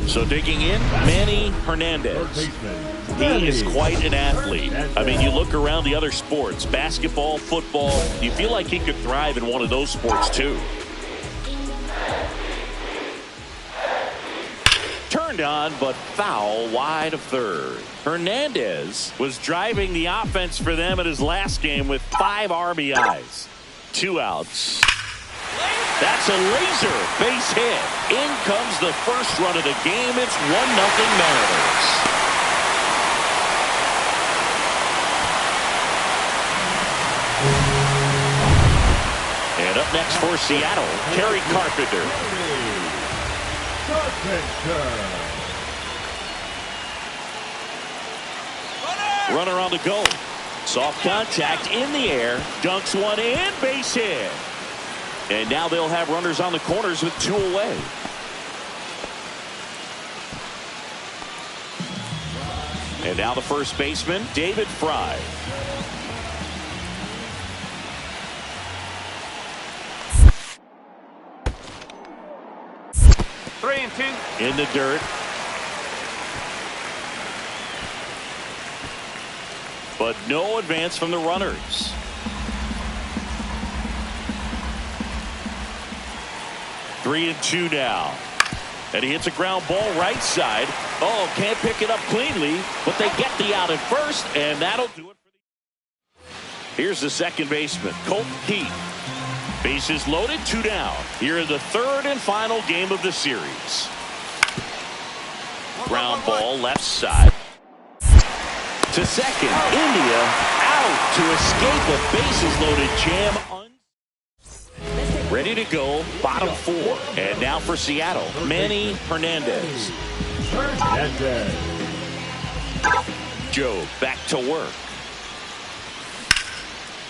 So digging in, Manny Hernandez. He is quite an athlete. I mean, you look around the other sports, basketball, football, you feel like he could thrive in one of those sports too. Turned on, but foul wide of third. Hernandez was driving the offense for them in his last game with 5 RBIs. 2 outs. That's a laser base hit. In comes the first run of the game. It's 1-0 Mariners. And up next for Seattle, Terry Carpenter. Runner on the go. Soft contact in the air. Dunks one in. Base hit. And now they'll have runners on the corners with 2 away. And now the first baseman, David Fry. Three and 2. In the dirt. But no advance from the runners. Three and 2 now. And he hits a ground ball right side. Oh, can't pick it up cleanly, but they get the out at first, and that'll do it for the... Here's the second baseman, Colt Heath. Bases loaded, 2 down. Here in the third and final game of the series. Ground ball left side. To second, India out to escape a bases loaded jam. Ready to go, bottom 4. And now for Seattle, Manny Hernandez. Joe back to work.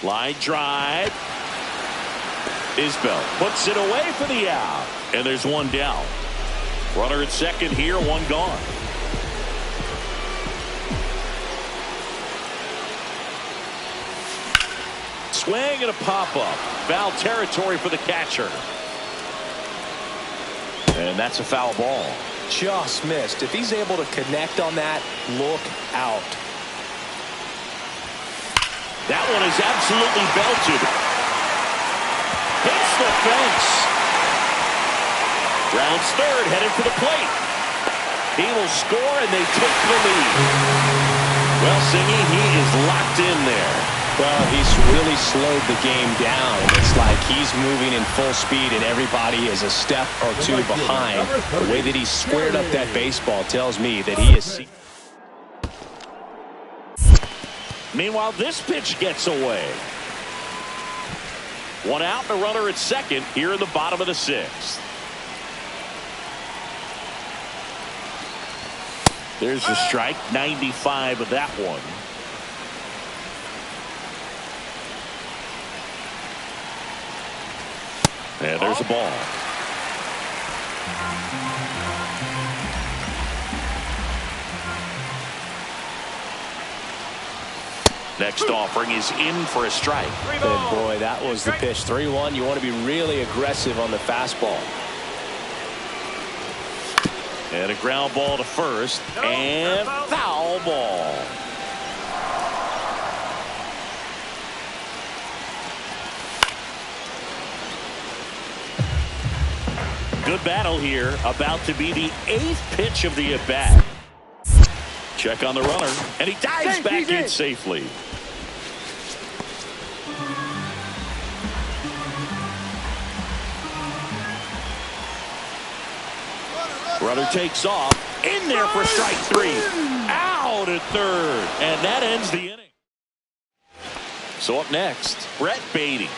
Line drive. Isbell puts it away for the out. And there's 1 down. Runner at second here, 1 gone. Swing and a pop-up. Foul territory for the catcher. And that's a foul ball. Just missed. If he's able to connect on that, look out. That one is absolutely belted. Hits the fence. Rounds third, headed for the plate. He will score, and they take the lead. Well, Singy, he is locked in there. Well, he's really slowed the game down. It's like he's moving in full speed and everybody is a step or 2 behind. The way that he squared up that baseball tells me that he is... Meanwhile, this pitch gets away. 1 out and a runner at second here in the bottom of the 6th. There's the strike, 95 of that one. And there's a ball. Next offering is in for a strike. And boy, that was the pitch. 3-1. You want to be really aggressive on the fastball. And a ground ball to first. And foul ball. Good battle here. About to be the 8th pitch of the at-bat. Check on the runner. And he dives back in safely. Runner takes off. In there for strike 3. Out. out at third, and that ends the inning. So up next, Brett Beatty.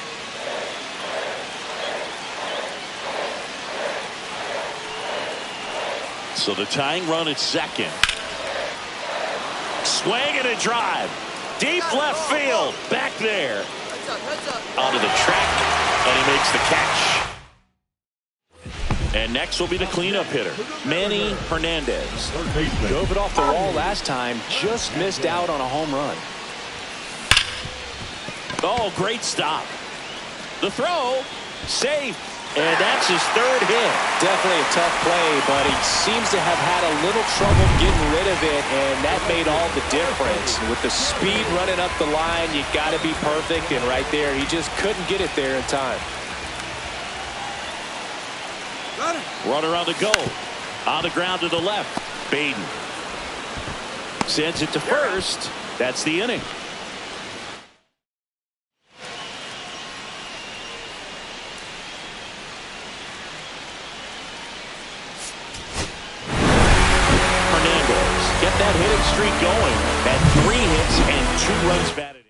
So the tying run at second. Swing and a drive. Deep left field. Back there. Onto the track. And he makes the catch. And next will be the cleanup hitter, Manny Hernandez. Drove it off the wall last time. Just missed out on a home run. Oh, great stop. The throw. Safe. And that's his third hit. Definitely a tough play, but he seems to have had a little trouble getting rid of it, and that made all the difference. With the speed running up the line, you got to be perfect, and right there, he just couldn't get it there in time. Runner on the go. On the ground to the left. Baden sends it to first. That's the inning. Get that hitting streak going. Had 3 hits and 2 runs batted in.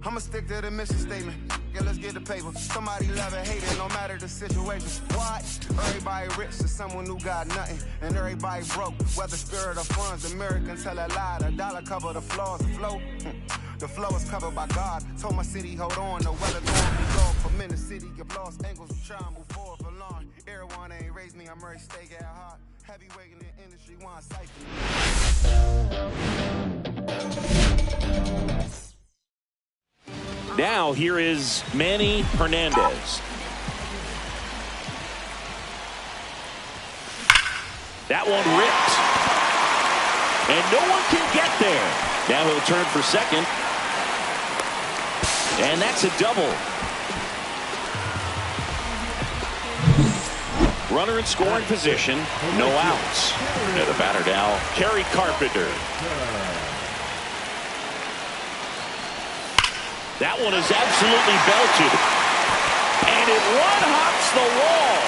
I'ma stick to the mission statement. Yeah, let's get the paper. Somebody love it, hate it, no matter the situation. What? Everybody rich is someone who got nothing, and everybody broke. Whether spirit or funds, Americans tell a lie. The dollar cover the flaws, the flow. The flow is covered by God. Told my city, hold on, the weather going be low. For men, the city get lost angles. Try and move forward for long. Everyone ain't raised me, I'm ready to stay at heart. Heavyweight in the industry, want siphon. Now here is Manny Hernandez. That one ripped. And no one can get there. Now he'll turn for second. And that's a double. Runner in scoring position. No outs. And the batter now, Kerry Carpenter. That one is absolutely belted. And it one-hops the wall.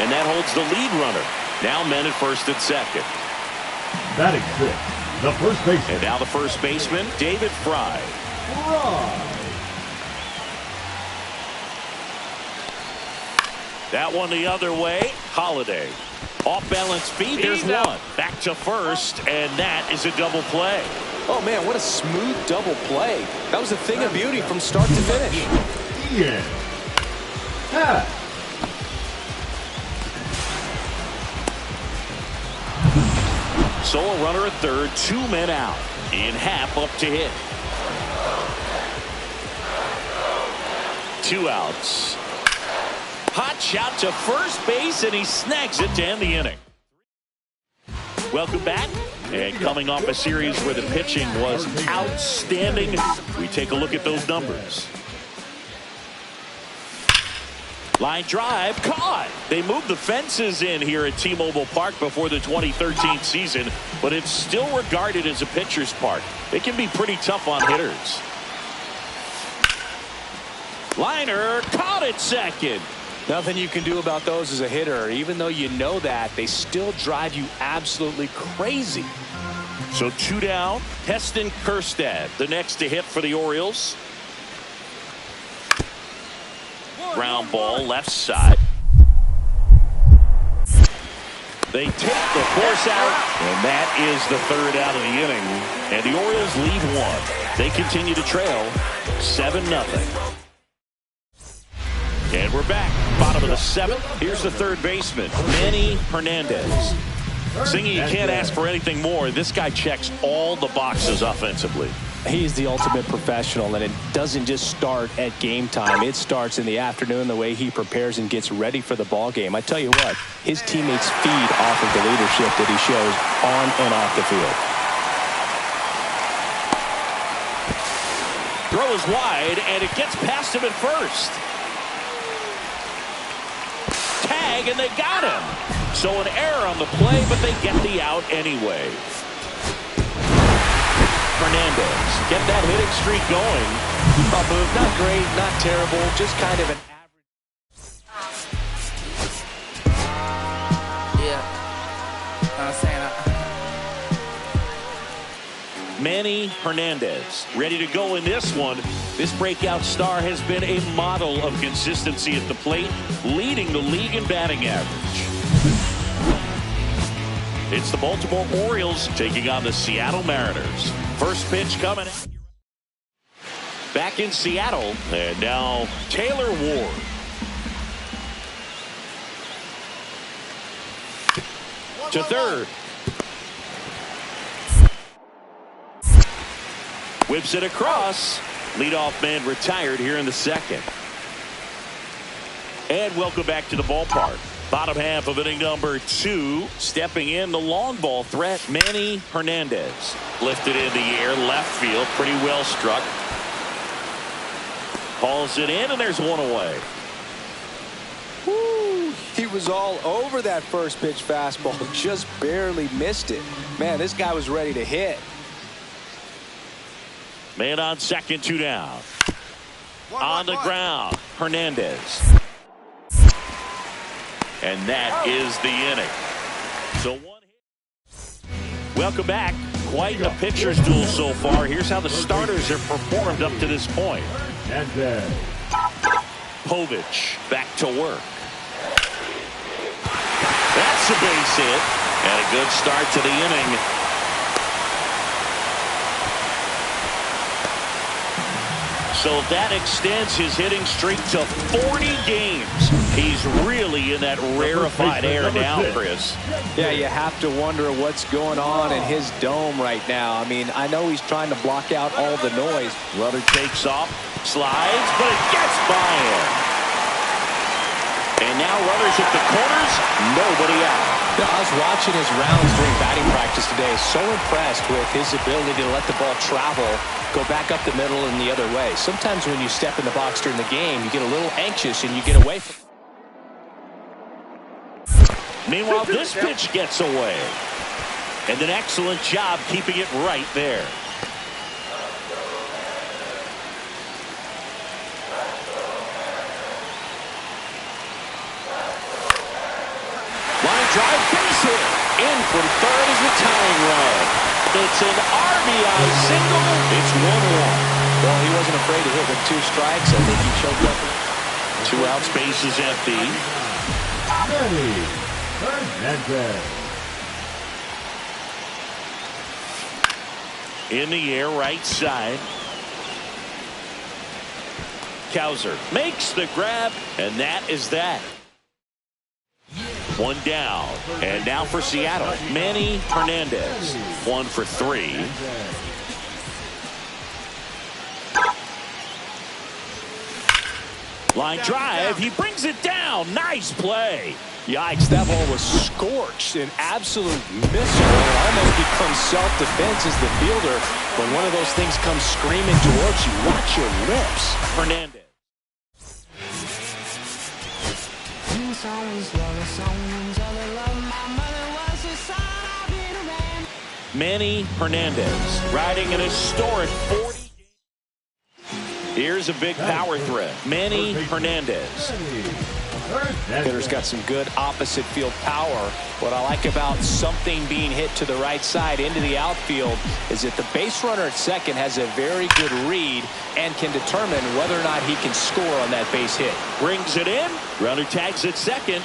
And that holds the lead runner. Now men at first and second. Batting sixth, the first baseman. And now the first baseman, David Fry. That one the other way, Holiday. Off-balance feet, there's one. Back to first, and that is a double play. Oh, man, what a smooth double play. That was a thing of beauty from start to finish. Yeah. Solo runner at third, 2 men out. In half up to hit. 2 outs. Hot shot to first base, and he snags it to end the inning. Welcome back. And coming off a series where the pitching was outstanding, we take a look at those numbers. Line drive, caught. They moved the fences in here at T-Mobile Park before the 2013 season, but it's still regarded as a pitcher's park. It can be pretty tough on hitters. Liner, caught at second. Nothing you can do about those as a hitter. Even though you know that, they still drive you absolutely crazy. So 2 down. Heston Kjerstad, the next to hit for the Orioles. Ground ball left side. They take the force out, and that is the 3rd out of the inning. And the Orioles lead 1. They continue to trail 7-0. And we're back. Bottom of the 7th. Here's the third baseman, Manny Hernandez. Singy, you can't ask for anything more. This guy checks all the boxes offensively. He's the ultimate professional, and it doesn't just start at game time. It starts in the afternoon, the way he prepares and gets ready for the ball game. I tell you what, his teammates feed off of the leadership that he shows on and off the field. Throw is wide, and it gets past him at first. Tag, and they got him. So an error on the play, but they get the out anyway. Hernandez, get that hitting streak going. Move, not great, not terrible, just kind of an average. Yeah. I'm saying Manny Hernandez ready to go in this one. This breakout star has been a model of consistency at the plate, leading the league in batting average. It's the Baltimore Orioles taking on the Seattle Mariners. First pitch coming. Back in Seattle, and now Taylor Ward. To third. Whips it across. Leadoff man retired here in the second. And welcome back to the ballpark. Bottom half of inning number 2. Stepping in, the long ball threat, Manny Hernandez. Lifted in the air, left field, pretty well struck. Hauls it in, and there's one away. Woo, he was all over that first pitch fastball, just barely missed it. Man, this guy was ready to hit. Man on second, 2 down. On the ground, Hernandez. And that is the inning. So one hit. Welcome back. Quite a pitcher's duel so far. Here's how the starters have performed up to this point. Povich back to work. That's a base hit. And a good start to the inning. So that extends his hitting streak to 40 games. He's really in that rarefied air now, Chris. Yeah, you have to wonder what's going on in his dome right now. I mean, I know he's trying to block out all the noise. Runner takes off, slides, but it gets by him. And now runners at the corners, nobody out. Yeah, I was watching his rounds during batting practice today. So impressed with his ability to let the ball travel, go back up the middle and the other way. Sometimes when you step in the box during the game, you get a little anxious and you get away from. Meanwhile, this pitch gets away. And an excellent job keeping it right there. Line drive, base hit. In from third is the tying run. It's an RBI single. It's 1-1. Well, he wasn't afraid to hit with 2 strikes. I think he choked up. 2 outs, base is empty. In the air, right side. Kowser makes the grab, and that is that. 1 down, and now for Seattle, Manny Hernandez. 1 for 3. Line drive, he brings it down. Nice play. Yikes, that ball was scorched, an absolute missile. It almost becomes self-defense as the fielder. When one of those things comes screaming towards you, watch your lips. Hernandez. Manny Hernandez riding an historic 40. Here's a big power threat. Manny Hernandez. Hitter's got some good opposite field power. What I like about something being hit to the right side into the outfield is that the base runner at second has a very good read and can determine whether or not he can score on that base hit. Brings it in. Runner tags at second.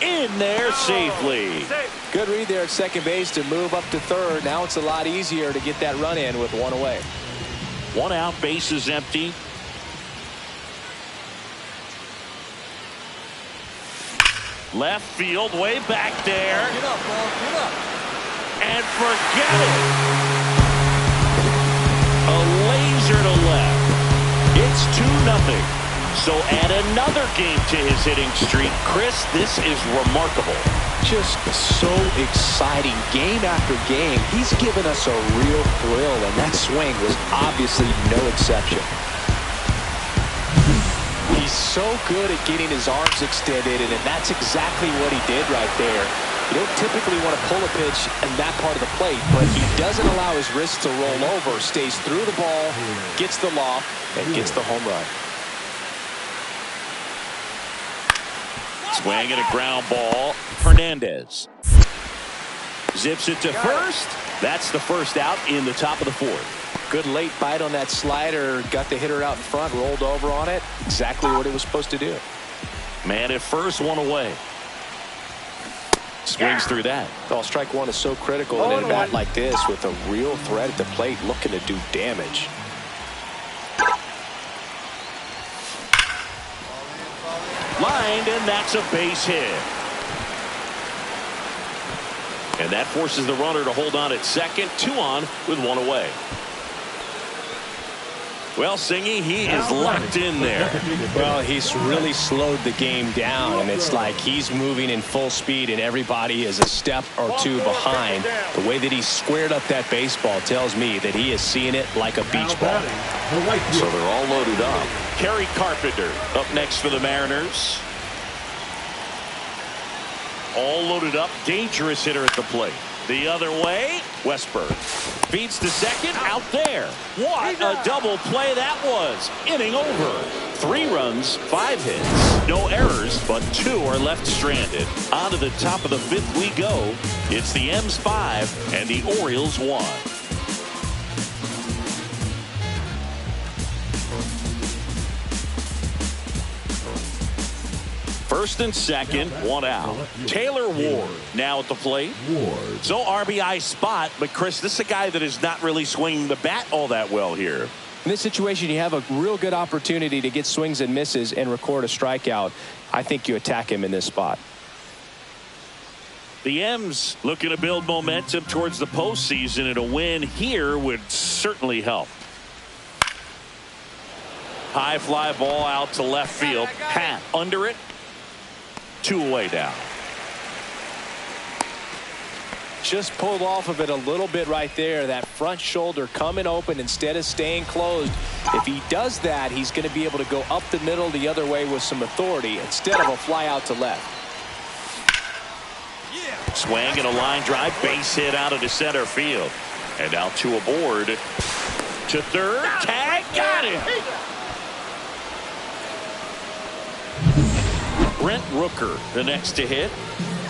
In there safely. Good read there at second base to move up to third. Now it's a lot easier to get that run in with 1 away. 1 out, base is empty. Left field, way back there. Get up, ball. Get up. And forget it. A laser to left. It's 2-0. So add another game to his hitting streak. Chris, this is remarkable. Just so exciting game after game. He's given us a real thrill, and that swing was obviously no exception. He's so good at getting his arms extended, and that's exactly what he did right there. You don't typically want to pull a pitch in that part of the plate, but he doesn't allow his wrist to roll over, stays through the ball, gets the loft, and gets the home run. Swing and a ground ball. Hernandez zips it to first. That's the first out in the top of the fourth. Good late bite on that slider. Got the hitter out in front, rolled over on it. Exactly what it was supposed to do. Man at first, one away. Swings through that. Oh, strike one is so critical in a bat like this with a real threat at the plate looking to do damage. Lined, and that's a base hit. And that forces the runner to hold on at second. 2 on with 1 away. Well, Singy, he is locked in there. Well, he's really slowed the game down, and it's like he's moving in full speed, and everybody is a step or two behind. The way that he squared up that baseball tells me that he is seeing it like a beach ball. So they're all loaded up. Kerry Carpenter up next for the Mariners. All loaded up. Dangerous hitter at the plate. The other way, Westberg feeds to second, out there. What a double play that was. Inning over. 3 runs, 5 hits, no errors, but 2 are left stranded. On to the top of the 5th we go. It's the M's 5 and the Orioles 1. First and second, 1 out. Taylor Ward now at the plate. So RBI spot, but Chris, this is a guy that is not really swinging the bat all that well here. In this situation, you have a real good opportunity to get swings and misses and record a strikeout. I think you attack him in this spot. The M's looking to build momentum towards the postseason, and a win here would certainly help. High fly ball out to left field. Pat under it. 2 away down. Just pulled off of it a little bit right there. That front shoulder coming open instead of staying closed. If he does that, he's going to be able to go up the middle the other way with some authority instead of a fly out to left. Swing and a line drive, base hit out into center field. And now 2 aboard. To third, tag, got it. Brent Rooker, the next to hit.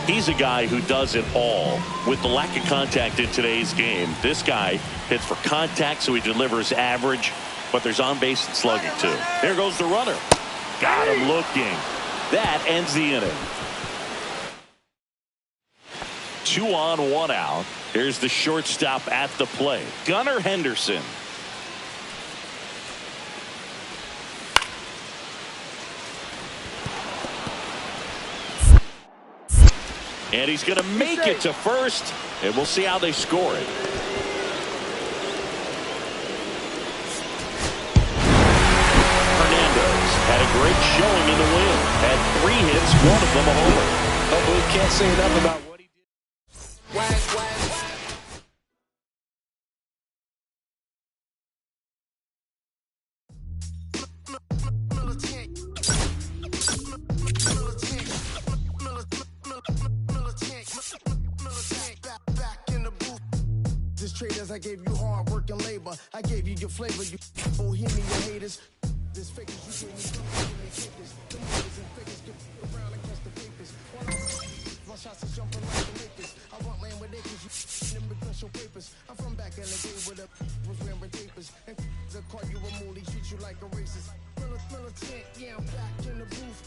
He's a guy who does it all. With the lack of contact in today's game, this guy hits for contact, so he delivers average, but there's on base and slugging too. There goes the runner. Got him looking. That ends the inning. 2 on, 1 out. Here's the shortstop at the plate, Gunnar Henderson. And he's going to make it to first, and we'll see how they score it. Hernandez had a great showing in the win. Had 3 hits, 1 of them a homer. Oh, we can't say enough about what he did. Traders, I gave you hard work and labor. I gave you your flavor. You bohemian haters. This fakers, you gave me fakers. The mothers and fakers get around and catch the papers. My shots is jumping like the Lakers. I want land with acres. You immigrant show papers. I'm from back in the day where the was wearing papers. And the call you a moolie, treat you like a racist. Militant, yeah, I'm back in the booth.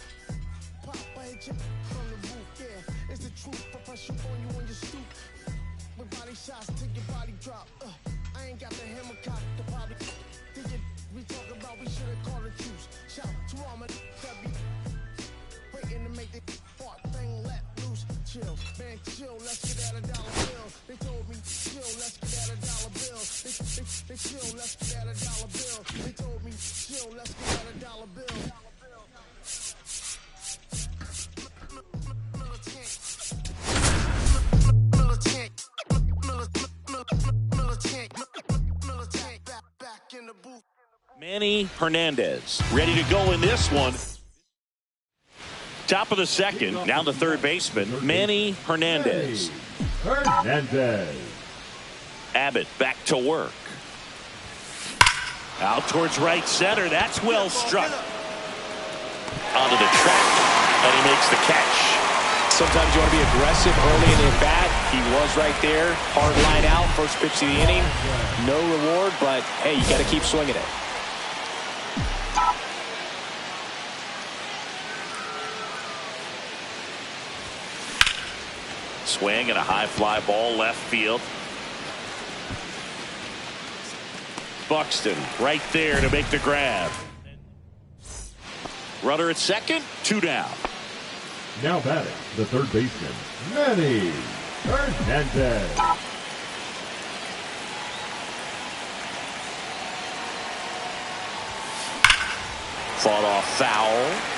Pop, I hit you from the roof. Yeah, it's the truth. I press you on you when you stoop. With body shots, take your body drop. I ain't got the hammer cock, the body. Think it, we talk about, we should've called a truce. Shout to all my that be waiting to make the part thing let loose. Chill, man, chill, let's get at $1 bill. They told me, chill, let's get at $1 bill. They chill, let's get at $1 bill. They told me, chill, let's get at $1 bill. Manny Hernandez ready to go in this one. Top of the second, down to third baseman, Manny Hernandez. Abbott back to work. Out towards right center. That's well struck. Onto the track, and he makes the catch. Sometimes you want to be aggressive early in the at-bat. He was right there. Hard line out. First pitch of the inning. No reward, but, hey, you got to keep swinging it. Swing and a high fly ball left field. Buxton right there to make the grab. Runner at second, 2 down. Now batting, the third baseman, Manny Hernandez. Fought off foul.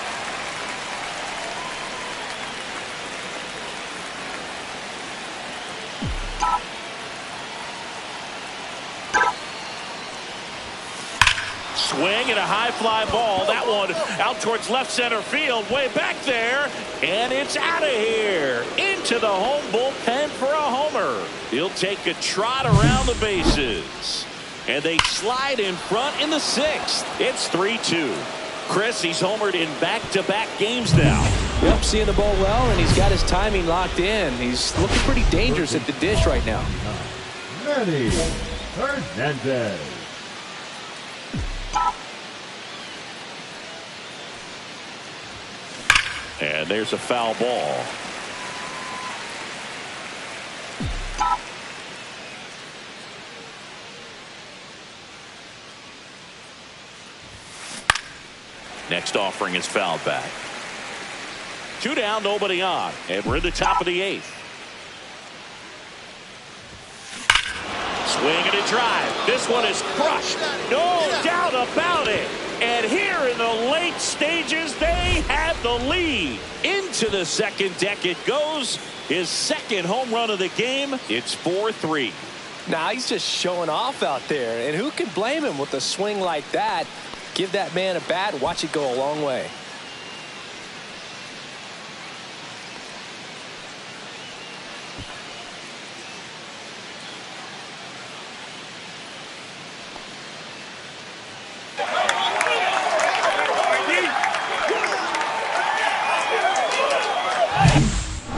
Swing and a high fly ball. That one out towards left center field, way back there, and it's out of here. Into the home bullpen for a homer. He'll take a trot around the bases, and they slide in front in the 6th. It's 3-2. Chris, he's homered in back-to-back games now. Yep, seeing the ball well, and he's got his timing locked in. He's looking pretty dangerous at the dish right now. Manny Hernandez. And there's a foul ball. Next offering is fouled back. 2 down, nobody on, and we're in the top of the 8th. Swing and a drive. This one is crushed. No doubt about it. And here in the late stages, they have the lead. Into the second deck it goes. His second home run of the game. It's 4-3. Now he's just showing off out there. And who can blame him with a swing like that? Give that man a bat. Watch it go a long way.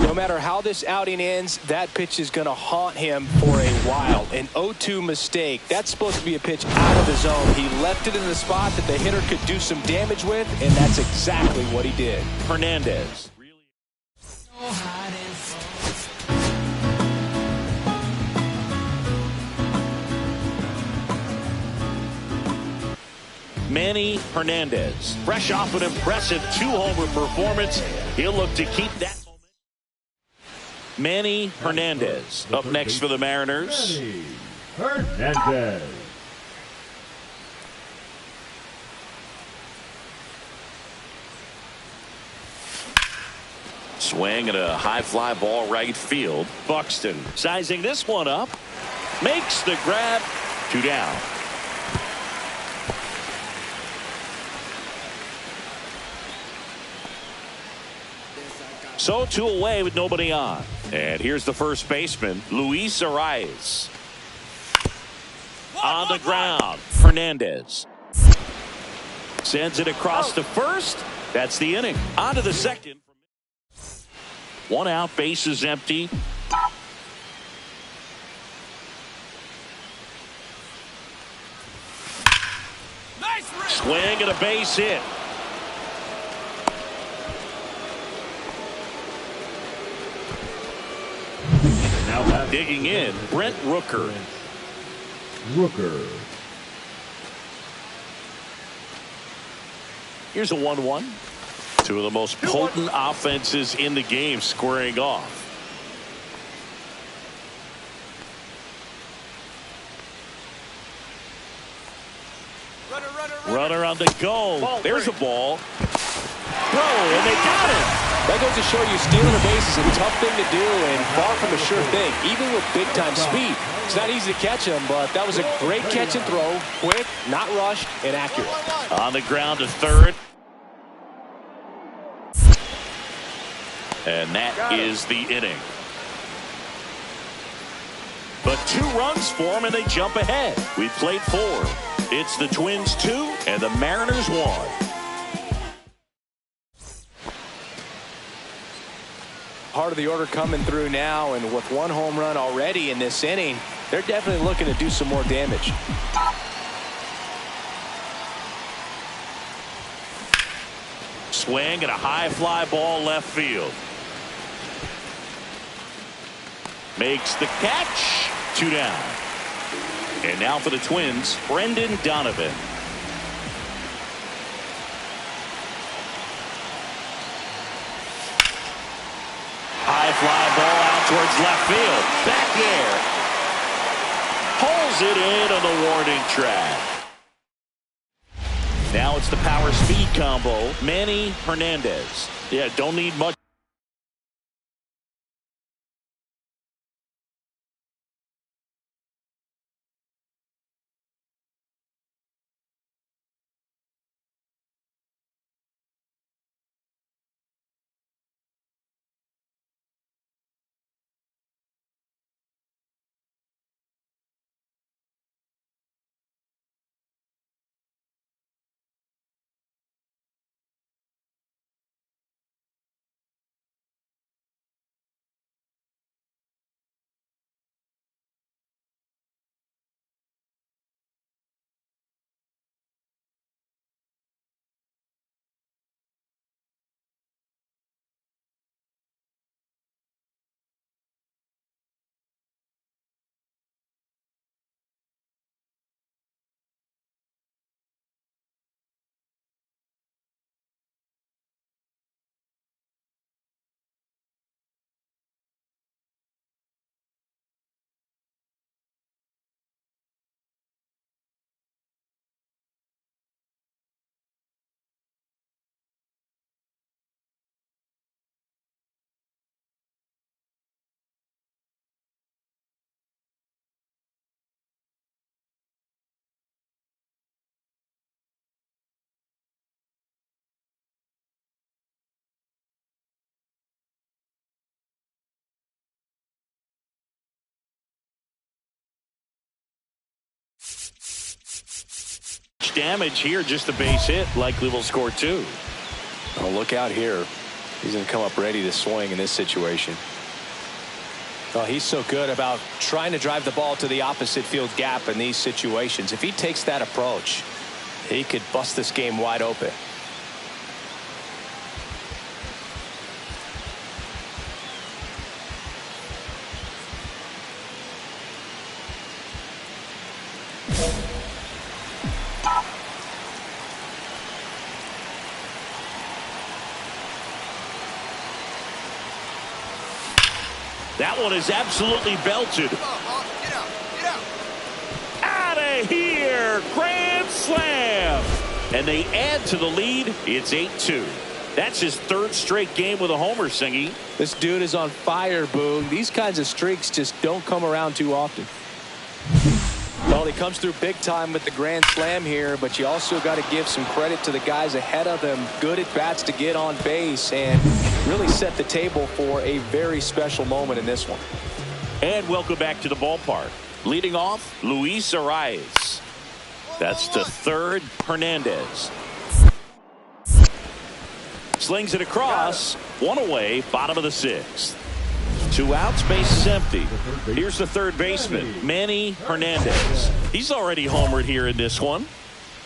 No matter how this outing ends, that pitch is going to haunt him for a while. An 0-2 mistake. That's supposed to be a pitch out of the zone. He left it in the spot that the hitter could do some damage with, and that's exactly what he did. Hernandez. Manny Hernandez, fresh off an impressive 2-homer performance. He'll look to keep that. Manny Hernandez up next for the Mariners. Manny Hernandez. Swing and a high fly ball right field. Buxton sizing this one up. Makes the grab. 2 down. So 2 away with nobody on. And here's the first baseman, Luis Arias. On the ground, Hernandez. Sends it across to first. That's the inning. On to the second. 1 out, base is empty. Swing and a base hit. Digging in, Brent Rooker. Here's a 1-1. 2 of the most potent offenses in the game squaring off. Runner on the go. There's a ball. Throw, and they got him. That goes to show you stealing a base is a tough thing to do and far from a sure thing, even with big-time speed. It's not easy to catch him, but that was a great catch and throw. Quick, not rushed, and accurate. On the ground to third. And that is the inning. But 2 runs for him, and they jump ahead. We've played 4. It's the Twins 2 and the Mariners 1. Part of the order coming through now, and with 1 home run already in this inning, they're definitely looking to do some more damage. Swing and a high fly ball left field. Makes the catch. 2 down. And now for the Twins, Brendan Donovan. High fly ball out towards left field. Back there. Pulls it in on the warning track. Now it's the power speed combo. Manny Hernandez. Yeah, don't need much. Damage here, just a base hit. Likely will score 2. Oh, look out here. He's going to come up ready to swing in this situation. Oh, he's so good about trying to drive the ball to the opposite field gap in these situations. If he takes that approach, he could bust this game wide open. That one is absolutely belted. Get out. Out of here. Grand slam. And they add to the lead. It's 8-2. That's his 3rd straight game with a homer, Singy. This dude is on fire, Boog. These kinds of streaks just don't come around too often. Well, he comes through big time with the grand slam here, but you also got to give some credit to the guys ahead of him. Good at bats to get on base and really set the table for a very special moment in this one. And welcome back to the ballpark. Leading off, Luis Arias. That's to third, Hernandez. Slings it across. 1 away, bottom of the 6th. 2 outs, base is empty. Here's the third baseman, Manny Hernandez. He's already homered here in this one.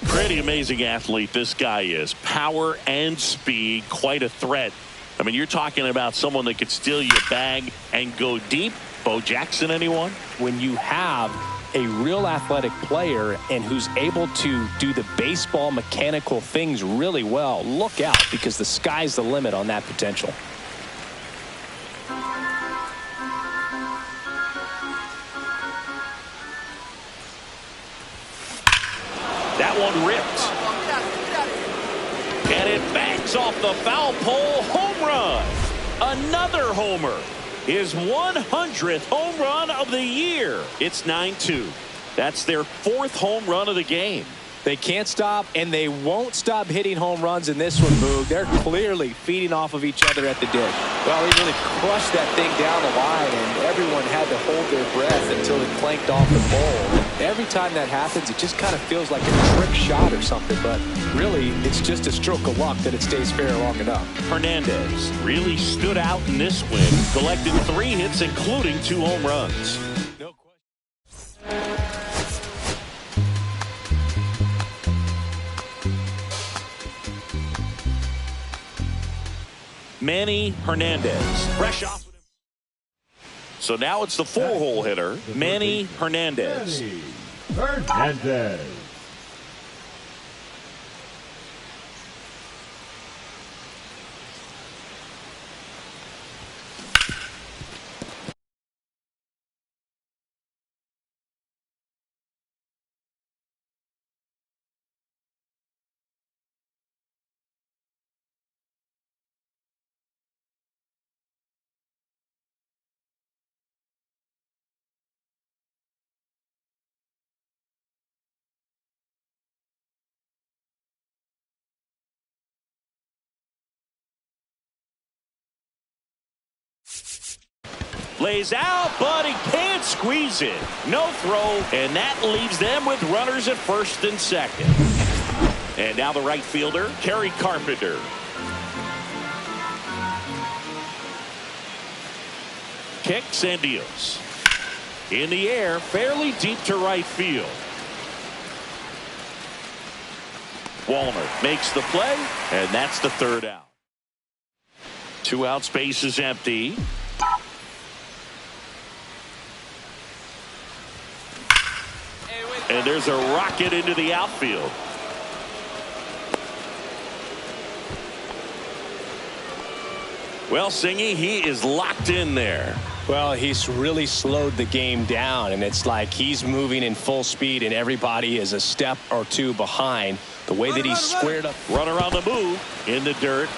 Pretty amazing athlete this guy is. Power and speed, quite a threat. I mean, you're talking about someone that could steal your bag and go deep. Bo Jackson, anyone? When you have a real athletic player and who's able to do the baseball mechanical things really well, look out, because the sky's the limit on that potential. That one ripped. And it bangs off the foul pole. Home run. Another homer. His 100th home run of the year. It's 9-2. That's their 4th home run of the game. They can't stop, and they won't stop hitting home runs in this one, Boog. They're clearly feeding off of each other at the dish. Well, he really crushed that thing down the line, and everyone had to hold their breath until it clanked off the pole. And every time that happens, it just kind of feels like a trick shot or something, but really, it's just a stroke of luck that it stays fair long enough. Hernandez really stood out in this win, collected 3 hits, including 2 home runs. No question. Manny Hernandez, fresh off. So now it's the 4-hole hitter, Manny Hernandez. Manny Hernandez. Lays out, but he can't squeeze it. No throw, and that leaves them with runners at first and second. And now the right fielder, Kerry Carpenter. Kicks and deals. In the air, fairly deep to right field. Walner makes the play, and that's the 3rd out. 2 out, space is empty. And there's a rocket into the outfield. Well, Singy, he is locked in there. Well, he's really slowed the game down, and it's like he's moving in full speed, and everybody is a step or 2 behind. The way that he's squared up. Runner on the move in the dirt.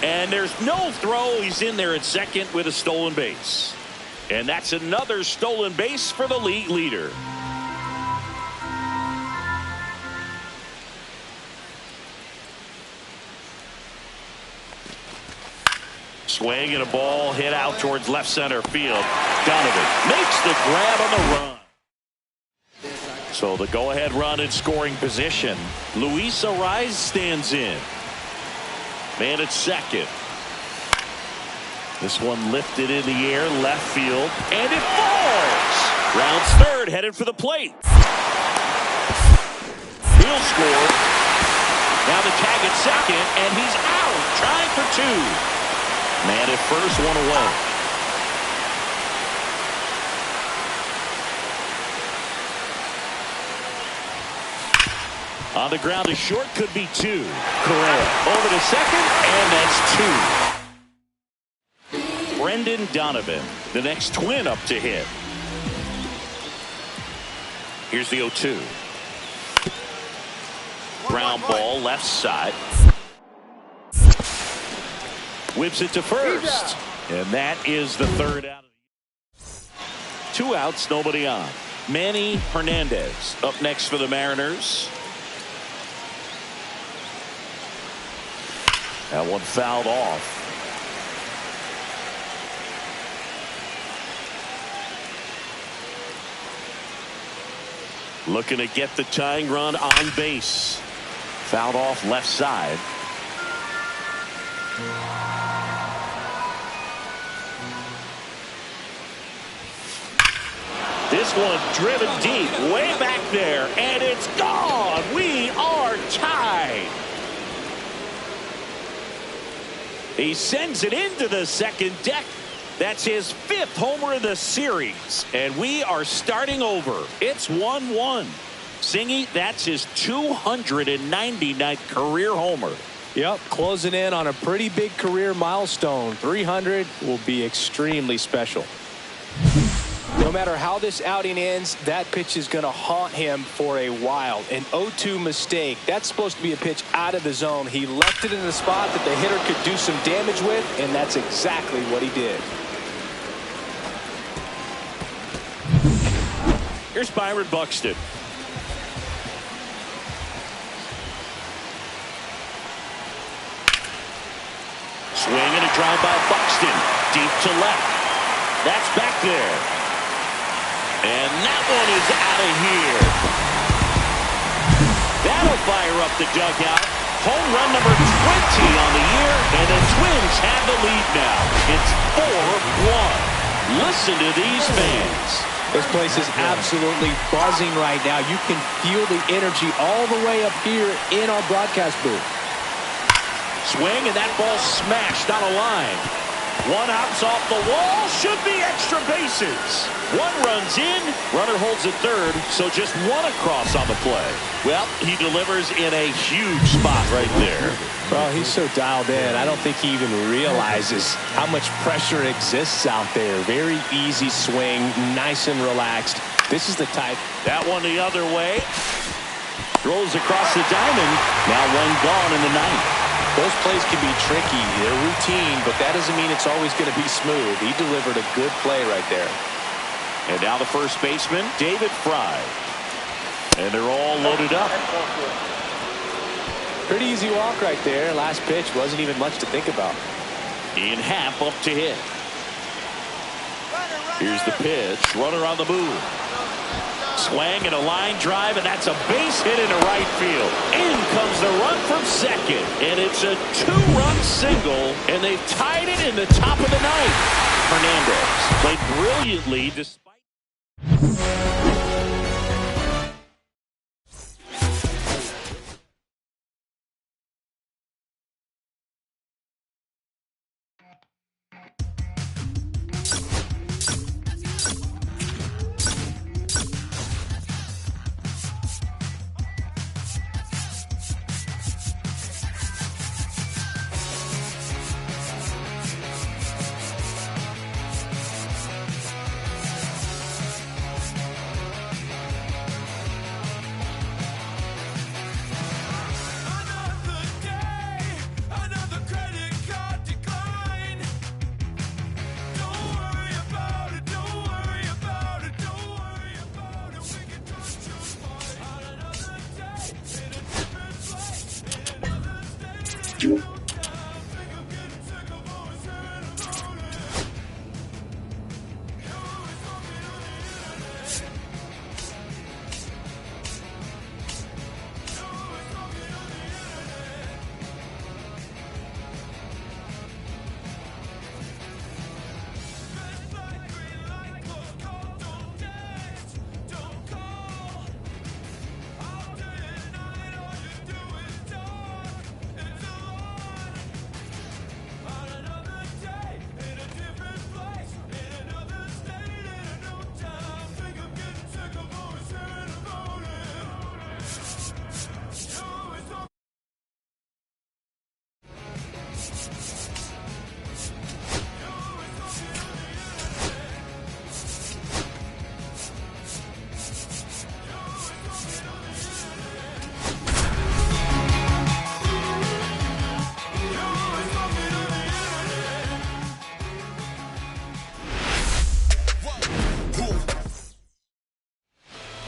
And there's no throw. He's in there at second with a stolen base. And that's another stolen base for the league leader. Swing and a ball hit out towards left center field. Donovan makes the grab on the run. So the go-ahead run in scoring position. Luis Ariz stands in. Man at second. This one lifted in the air, left field, and it falls. Rounds third, headed for the plate. He'll score. Now the tag at second, and he's out, trying for 2. Man at first, 1 away. On the ground is short, could be 2. Correa over to second, and that's 2. Brendan Donovan, the next twin up to hit. Here's the 0-2. Ground ball left side. Whips it to first. And that is the 3rd out. 2 outs, nobody on. Manny Hernandez up next for the Mariners. That one fouled off. Looking to get the tying run on base. Fouled off left side. This one driven deep, way back there, and it's gone. We are tied. He sends it into the second deck. That's his 5th homer of the series, and we are starting over. It's 1-1. Singy, that's his 299th career homer. Yep, closing in on a pretty big career milestone. 300 will be extremely special. No matter how this outing ends, that pitch is going to haunt him for a while. An 0-2 mistake. That's supposed to be a pitch out of the zone. He left it in a spot that the hitter could do some damage with, and that's exactly what he did. Here's Byron Buxton. Swing and a drive by Buxton. Deep to left. That's back there. And that one is out of here. That'll fire up the dugout. Home run number 20 on the year, and the Twins have the lead now. It's 4-1. Listen to these fans. This place is absolutely buzzing right now. You can feel the energy all the way up here in our broadcast booth. Swing, and that ball smashed on a line. One hops off the wall. Should be extra bases. One runs in. Runner holds at third, so just one across on the play. Well, he delivers in a huge spot right there. Well, he's so dialed in. I don't think he even realizes how much pressure exists out there. Very easy swing, nice and relaxed. This is the type. That one the other way. Throws across the diamond. Now one gone in the ninth. Those plays can be tricky. They're routine, but that doesn't mean it's always going to be smooth. He delivered a good play right there. And now the first baseman, David Fry. And they're all loaded up. Pretty easy walk right there. Last pitch wasn't even much to think about. In half up to hit. Here's the pitch. Runner on the move. Swing and a line drive, and that's a base hit into right field. In comes the run from second, and it's a two-run single, and they've tied it in the top of the ninth. Hernandez played brilliantly despite.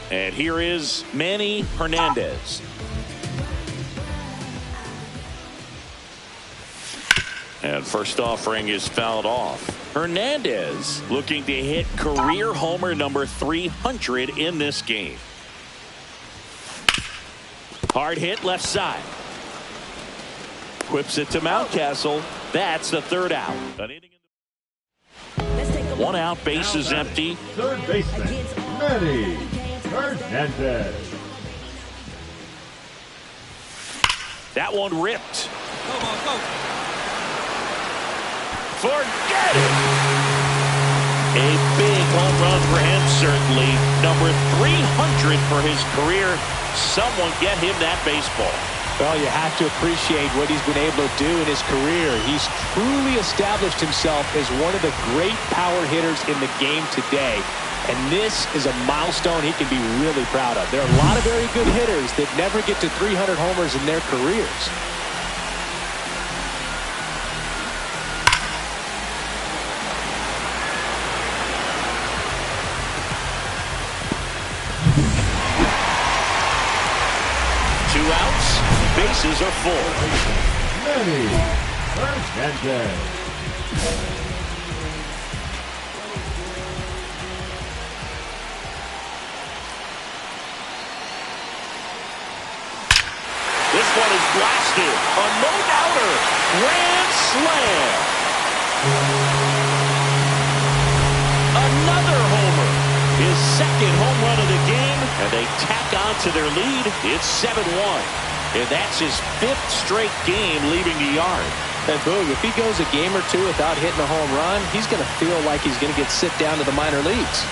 And here is Manny Hernandez. And first offering is fouled off. Hernandez looking to hit career homer number 300 in this game. Hard hit left side. Whips it to Mountcastle. That's the third out. One out, bases empty. Third baseman, Manny Hernandez. That one ripped. Forget it. A big home run for him, certainly. Number 300 for his career. Someone get him that baseball. Well, you have to appreciate what he's been able to do in his career. He's truly established himself as one of the great power hitters in the game today. And this is a milestone he can be really proud of. There are a lot of very good hitters that never get to 300 homers in their careers. Two outs, bases are full. Manny Hernandez. This one is blasted. A no-doubter. Grand slam. Another homer. His second home run of the game. And they tack on to their lead. It's 7-1. And that's his 5th straight game leaving the yard. And Boog, if he goes a game or two without hitting a home run, he's going to feel like he's going to get sit down to the minor leagues.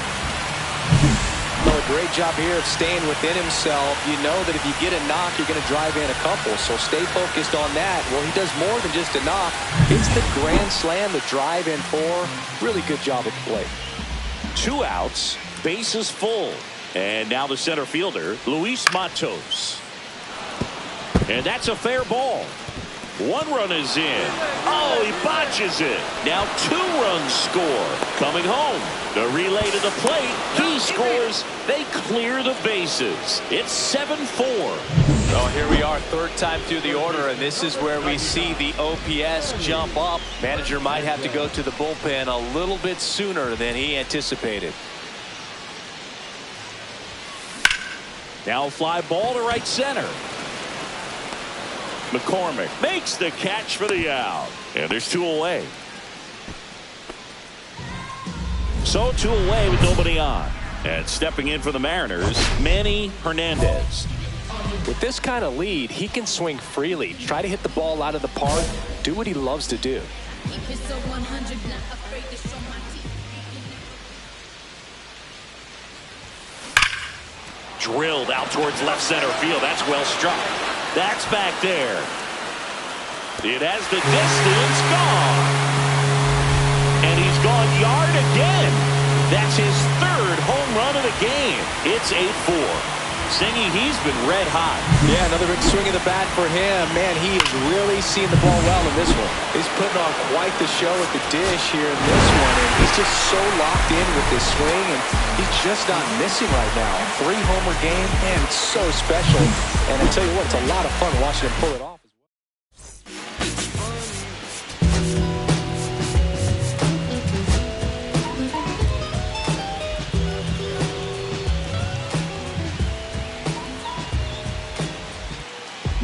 A great job here of staying within himself. You know that if you get a knock, you're going to drive in a couple. So stay focused on that. Well, he does more than just a knock. It's the grand slam, the drive in 4. Really good job at the plate. 2 outs, bases full. And now the center fielder, Luis Matos. And that's a fair ball. 1 run is in. Oh, he botches it. Now 2 runs score. Coming home. The relay to the plate. He scores. They clear the bases. It's 7-4. Well, here we are, 3rd time through the order, and this is where we see the OPS jump up. Manager might have to go to the bullpen a little bit sooner than he anticipated. Now fly ball to right center. McCormick makes the catch for the out. And there's 2 away. So 2 away with nobody on. And stepping in for the Mariners, Manny Hernandez. With this kind of lead, he can swing freely, try to hit the ball out of the park, do what he loves to do. Drilled out towards left center field. That's well struck. That's back there. It has the distance, gone. And he's gone yard again. That's his 3rd home run of the game. It's 8-4. Singy, he's been red hot. Yeah, another big swing of the bat for him. Man, he has really seen the ball well in this one. He's putting on quite the show at the dish here in this one. And he's just so locked in with this swing. And he's just not missing right now. 3-homer game, man, it's so special. And I tell you what, it's a lot of fun watching him pull it off.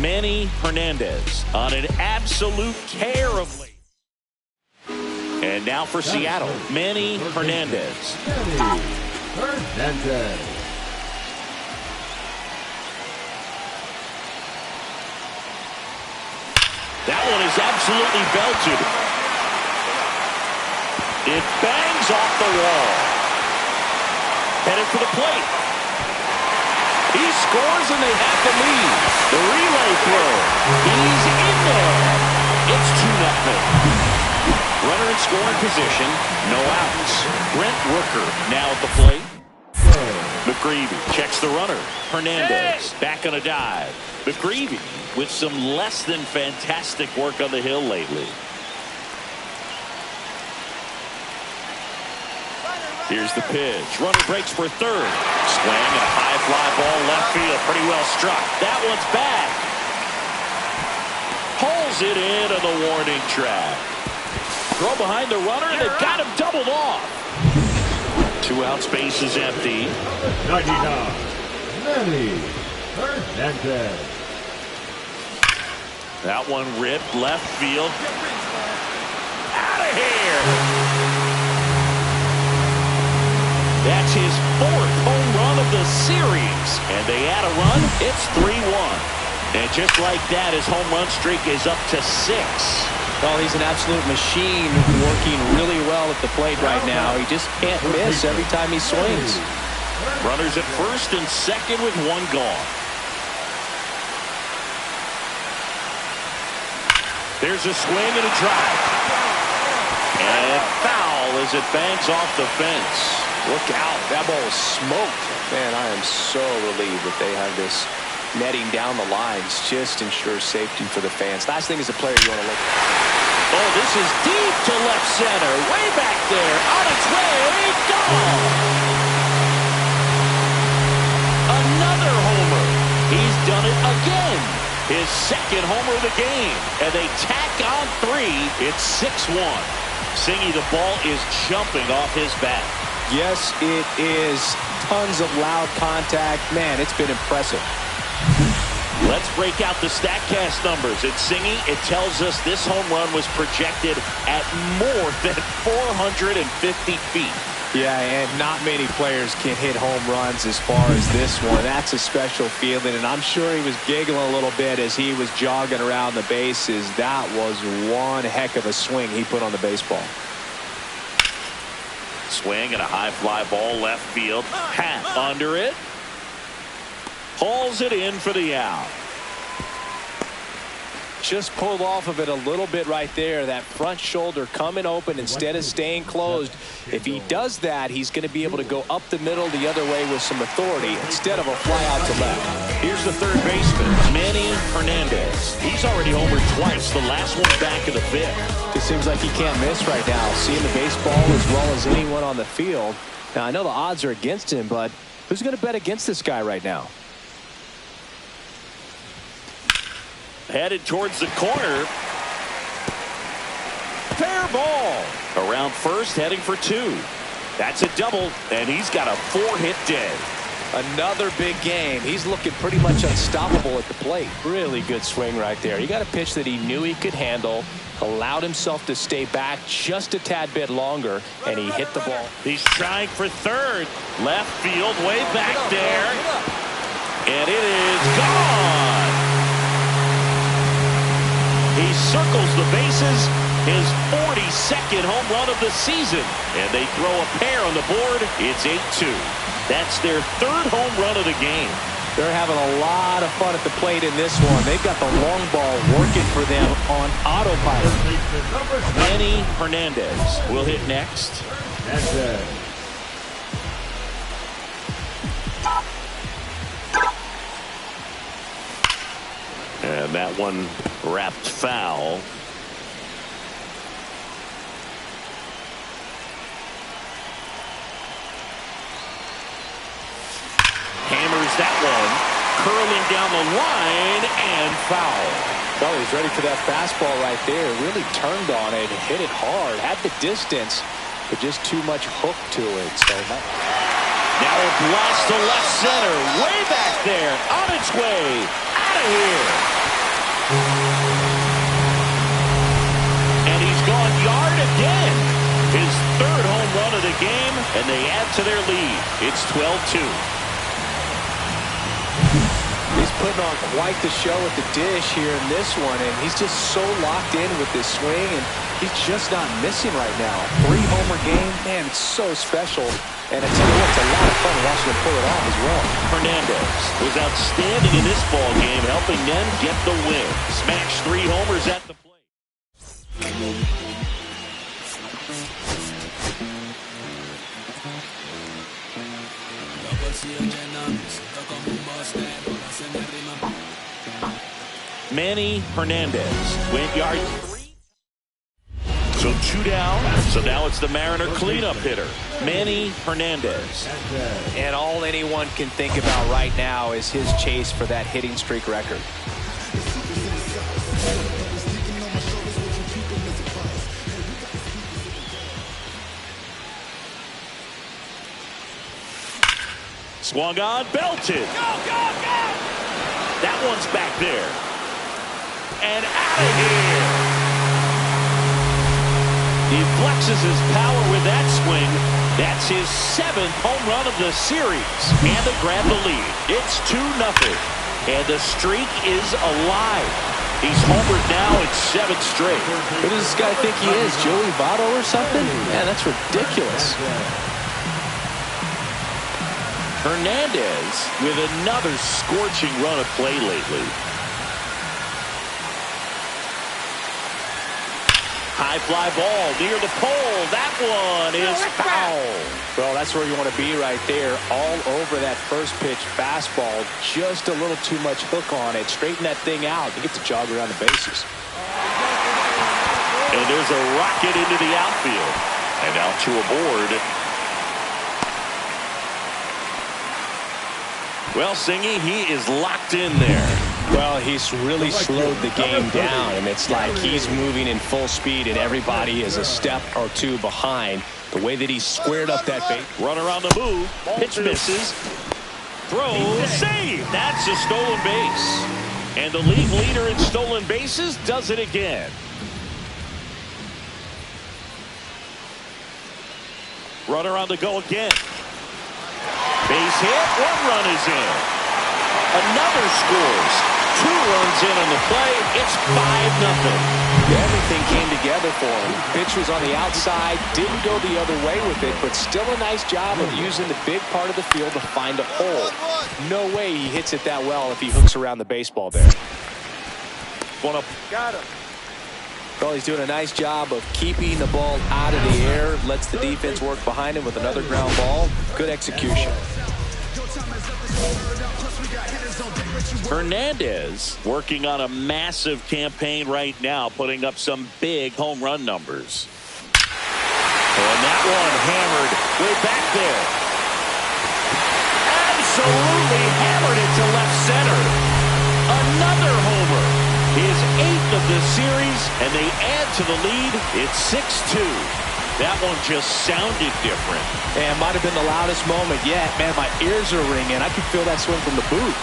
Manny Hernandez on an absolute tear of late. And now for Seattle, Manny Hernandez. Manny Hernandez. That one is absolutely belted. It bangs off the wall. Headed for the plate. He scores and they have the lead. The relay throw. He's in there. It's 2-0. Runner in scoring position. No outs. Brent Rooker now at the plate. McGreevy checks the runner. Hernandez back on a dive. McGreevy with some less than fantastic work on the hill lately. Here's the pitch. Runner breaks for 3rd. Swing and a high fly ball left field. Pretty well struck. That one's back. Pulls it into the warning track. Throw behind the runner, and they've got him doubled off. 2 out, space is empty. 99. Manny Hernandez. That one ripped left field. Out of here. That's his 4th home run of the series. And they add a run. It's 3-1. And just like that, his home run streak is up to 6. Well, he's an absolute machine, working really well at the plate right now. He just can't miss every time he swings. Runners at 1st and 2nd with 1 gone. There's a swing and a drive. And foul as it bangs off the fence. Look out. That ball was smoked. Man, I am so relieved that they have this netting down the lines. Just ensures safety for the fans. Last thing as a player you want to look at. Oh, this is deep to left center. Way back there. On its way. Gone. Another homer. He's done it again. His second homer of the game. And they tack on 3. It's 6-1. Singy, the ball is jumping off his bat. Yes, it is. Tons of loud contact. Man, it's been impressive. Let's break out the StatCast numbers. At Singy, it tells us this home run was projected at more than 450 feet. Yeah, and not many players can hit home runs as far as this one. That's a special feeling, and I'm sure he was giggling a little bit as he was jogging around the bases. That was one heck of a swing he put on the baseball. Swing and a high fly ball left field. Hat under it. Hauls it in for the out. Just pulled off of it a little bit right there. That front shoulder coming open instead of staying closed. If he does that, he's going to be able to go up the middle the other way with some authority instead of a fly out to left. Here's the third baseman, Manny Hernandez. He's already homered twice. The last one back in the 5th. It seems like he can't miss right now. Seeing the baseball as well as anyone on the field. Now, I know the odds are against him, but who's going to bet against this guy right now? Headed towards the corner. Fair ball. Around first, heading for 2. That's a double, and he's got a 4-hit day. Another big game. He's looking pretty much unstoppable at the plate. Really good swing right there. He got a pitch that he knew he could handle, allowed himself to stay back just a tad bit longer, and he hit the ball. He's trying for third. Left field, way back there. And it is gone. He circles the bases, his 42nd home run of the season. And they throw a pair on the board. It's 8-2. That's their 3rd home run of the game. They're having a lot of fun at the plate in this one. They've got the long ball working for them on autopilot. Manny Hernandez will hit next. And that one wrapped foul. Hammers that one, curling down the line and foul. Well, he's ready for that fastball right there. Really turned on it, hit it hard, had the distance, but just too much hook to it. So now a blast to left center, way back there, on its way, out of here. And he's gone yard again. His 3rd home run of the game, and they add to their lead. It's 12-2. He's putting on quite the show at the dish here in this one, and he's just so locked in with this swing, and he's just not missing right now. 3-homer game, man, it's so special. And I tell you what, it's a lot of fun watching him pull it off as well. Hernandez was outstanding in this ball game, helping them get the win. Smashed 3 homers at the plate. Manny Hernandez went yard 3. So 2 down. So now it's the Mariner cleanup hitter, Manny Hernandez. And all anyone can think about right now is his chase for that hitting streak record. Swung on, belted. Go, go, go! That one's back there. And out of here. He flexes his power with that swing. That's his 7th home run of the series. And they grab the lead. It's 2-0. And the streak is alive. He's homered now in 7 straight. Who does this guy think he is? Joey Votto or something? Man, that's ridiculous. Hernandez with another scorching run of play lately. High fly ball near the pole. That one is foul. Well, that's where you want to be right there. All over that first pitch fastball. Just a little too much hook on it. Straighten that thing out. You get to jog around the bases. And there's a rocket into the outfield. And out to a board. Well, Singy, he is locked in there. Well, he's really slowed the game down, and it's like he's moving in full speed, and everybody is a step or two behind. The way that he squared up that base. Runner on the move. Pitch misses. Throw. Save. That's a stolen base. And the league leader in stolen bases does it again. Runner on the go again. Base hit. One run is in. Another scores. 2 runs in on the play. It's 5-0. Everything came together for him. Pitch was on the outside. Didn't go the other way with it, but still a nice job of using the big part of the field to find a hole. No way he hits it that well if he hooks around the baseball there. Got him. Well, he's doing a nice job of keeping the ball out of the air. Lets the defense work behind him with another ground ball. Good execution. Hernandez working on a massive campaign right now, putting up some big home run numbers. And that one hammered way back there. Absolutely hammered it to left center. Another homer. His 8th of the series, and they add to the lead. It's 6-2. That one just sounded different. And might have been the loudest moment yet. Man, my ears are ringing. I can feel that swing from the booth.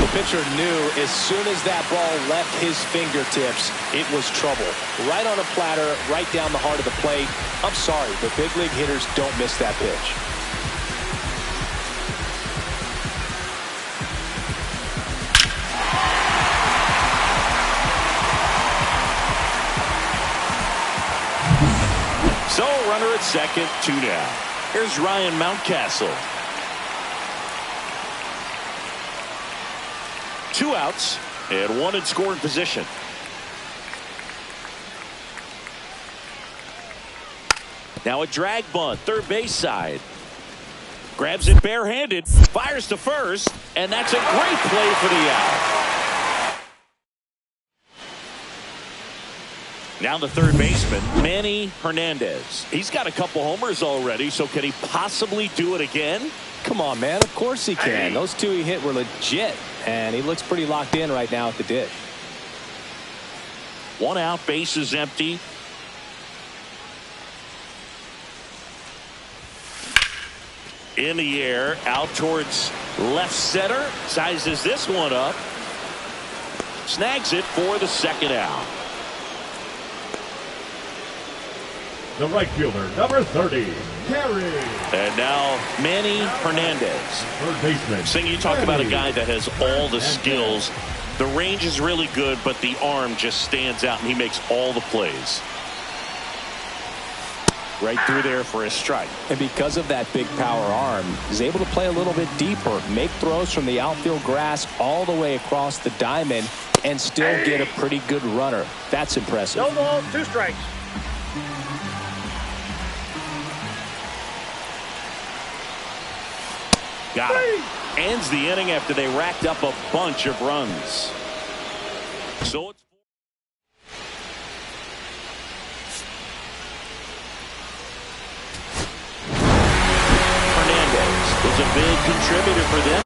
The pitcher knew as soon as that ball left his fingertips, it was trouble. Right on a platter, right down the heart of the plate. I'm sorry, but big league hitters don't miss that pitch. So, runner at second, 2 down. Here's Ryan Mountcastle. 2 outs and 1 in scoring position. Now a drag bunt, third base side. Grabs it barehanded, fires to first, and that's a great play for the out. Now the third baseman, Manny Hernandez. He's got a couple homers already, so can he possibly do it again? Come on, man. Of course he can. Those 2 he hit were legit, and he looks pretty locked in right now at the dish. 1 out, base is empty. In the air, out towards left center. Sizes this one up. Snags it for the second out. The right fielder, number 30, Gary. And now Manny Hernandez. Third baseman. Sing, you talk about a guy that has all the skills. The range is really good, but the arm just stands out, and he makes all the plays. Right through there for a strike. And because of that big power arm, he's able to play a little bit deeper, make throws from the outfield grass all the way across the diamond, and still get a pretty good runner. That's impressive. No balls, 2 strikes. Got him. Ends the inning after they racked up a bunch of runs. So it's Hernandez was a big contributor for them